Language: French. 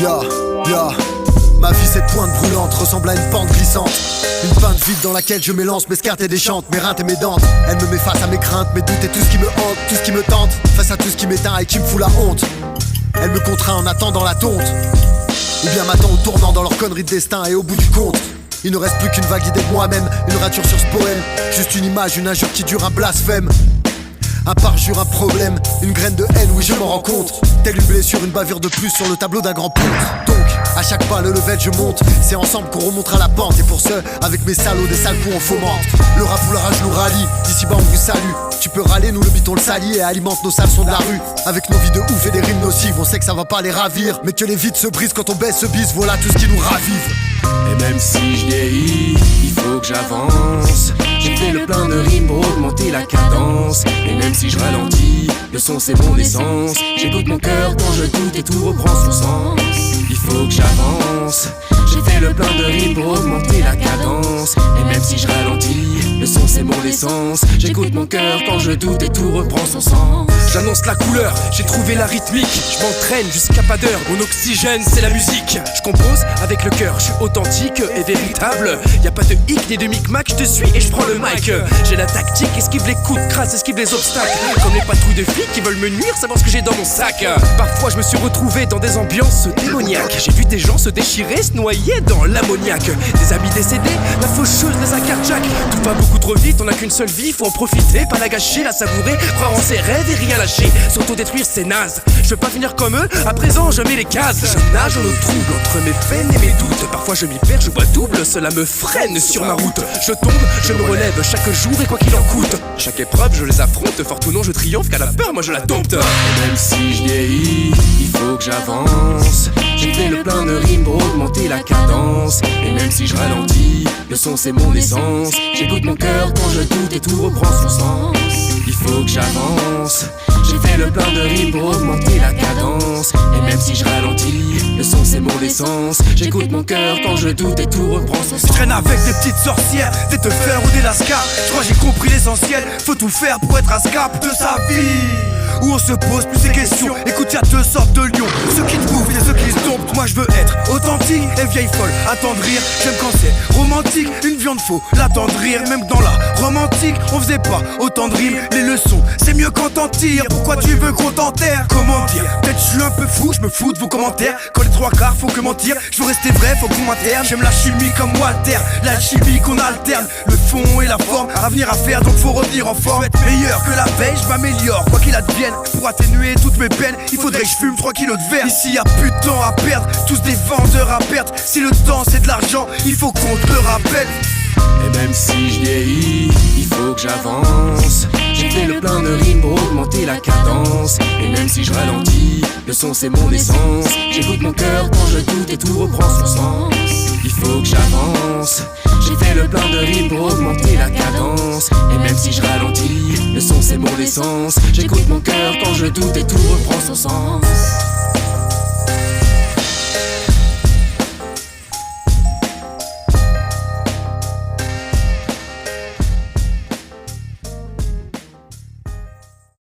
Ya, ya. Ma vie cette pointe brûlante ressemble à une pente glissante. Une pinte vide dans laquelle je m'élance mes scartes et des chantes, mes reintes et mes dents. Elle me met face à mes craintes, mes doutes et tout ce qui me hante, tout ce qui me tente. Face à tout ce qui m'éteint et qui me fout la honte. Elle me contraint en attendant la tonte. Ou bien m'attend au tournant dans leur connerie de destin. Et au bout du compte, il ne reste plus qu'une vague idée de moi-même. Une rature sur ce poème, juste une image, une injure qui dure, un blasphème. Un parjure, un problème, une graine de haine, oui je m'en rends compte. Telle une blessure, une bavure de plus sur le tableau d'un grand ponte. Donc, à chaque pas le level je monte. C'est ensemble qu'on remontera la pente. Et pour ce, avec mes salauds, des sales coups on fomente. Le rap ou la rage nous rallie, d'ici bas on vous salue. Tu peux râler, nous le beat on le salit et alimente nos sales sons de la rue. Avec nos vies de ouf et des rimes nocives, on sait que ça va pas les ravir. Mais que les vides se brisent quand on baisse ce bise, voilà tout ce qui nous ravive. Et même si je vieillis, il faut que j'avance. J'ai fait le plein de rimes pour augmenter la cadence. Et même si je ralentis, le son c'est mon essence. J'écoute mon cœur quand je doute et tout reprend son sens. Il faut que j'avance. J'ai fait le plein de rimes pour augmenter la cadence. Et même si je ralentis, le son c'est mon essence. J'écoute mon cœur quand je doute et tout reprend son sens. J'annonce la couleur, j'ai trouvé la rythmique. Je m'entraîne jusqu'à pas d'heure, mon oxygène c'est la musique. Je compose avec le cœur, je suis authentique et véritable. Y'a pas de hic ni de micmac, je te suis et je prends le mic. J'ai la tactique, esquive les coups de crasse, esquive les obstacles. Comme les patrouilles de flics qui veulent me nuire, savoir ce que j'ai dans mon sac. Parfois je me suis retrouvé dans des ambiances démoniaques. J'ai vu des gens se déchirer, se noyer dans l'ammoniac. Des amis décédés, la faucheuse les a carjack. Tout va beaucoup trop vite, on a qu'une seule vie, faut en profiter, pas la gâcher, la savourer, croire en ses rêves et rien lâcher. S'auto-détruire c'est naze, je veux pas finir comme eux, à présent je mets les cases. Je nage en eau trouble entre mes peines et mes doutes. Parfois je m'y perds, je bois double, cela me freine sur ma route. Je tombe, je me relève chaque jour et quoi qu'il en coûte. Chaque épreuve je les affronte, fort ou non je triomphe, car la peur moi je la dompte. Et même si je vieillis, il faut que j'avance. J'ai fait le plein de rimes pour augmenter la cadence. Et même si je ralentis, le son c'est mon essence. J'écoute mon cœur quand je doute et tout reprend son sens. Il faut que j'avance. J'ai fait le plein de rimes pour augmenter la cadence. Et même si je ralentis, le son c'est mon essence. J'écoute mon cœur quand je doute et tout reprend son sens. Je traîne avec des petites sorcières, des teufeurs ou des lascars. Je crois que j'ai compris l'essentiel, faut tout faire pour être un scap de sa vie. Où on se pose plus ces questions. Écoute, y'a deux sortes de lions, ceux qui te bouffent et ceux qui se domptent. Moi je veux être authentique et vieille folle, attendrir. J'aime quand c'est romantique, une viande faux, l'attendrir. Même dans la romantique, on faisait pas autant de rimes. Les leçons, c'est mieux quand t'en tires. Pourquoi tu veux qu'on t'enterre? Comment dire? Peut-être je suis un peu fou, je me fous de vos commentaires. Quand les trois quarts faut que mentir, je veux rester vrai, faut qu'on m'interne. J'aime la chimie comme Walter, la chimie qu'on alterne. Le fond et la forme, avenir à faire, donc faut revenir en forme. Être meilleur que la veille, je m'améliore, quoi qu'il advienne. Pour atténuer toutes mes peines, il faudrait que je fume 3 kilos de verre. Ici y'a plus de temps à perdre, tous des vendeurs à perdre. Si le temps c'est de l'argent, il faut qu'on te le rappelle. Et même si je vieillis, il faut que j'avance. J'ai fait le plein de rimes pour augmenter la cadence. Et même si je ralentis, le son c'est mon essence. J'écoute mon cœur quand je doute et tout reprend son sens. Il faut que j'avance. J'ai fait le plein de rimes pour augmenter la cadence. Et même si je ralentis, le son c'est mon essence. J'écoute mon cœur quand je doute et tout reprend son sens.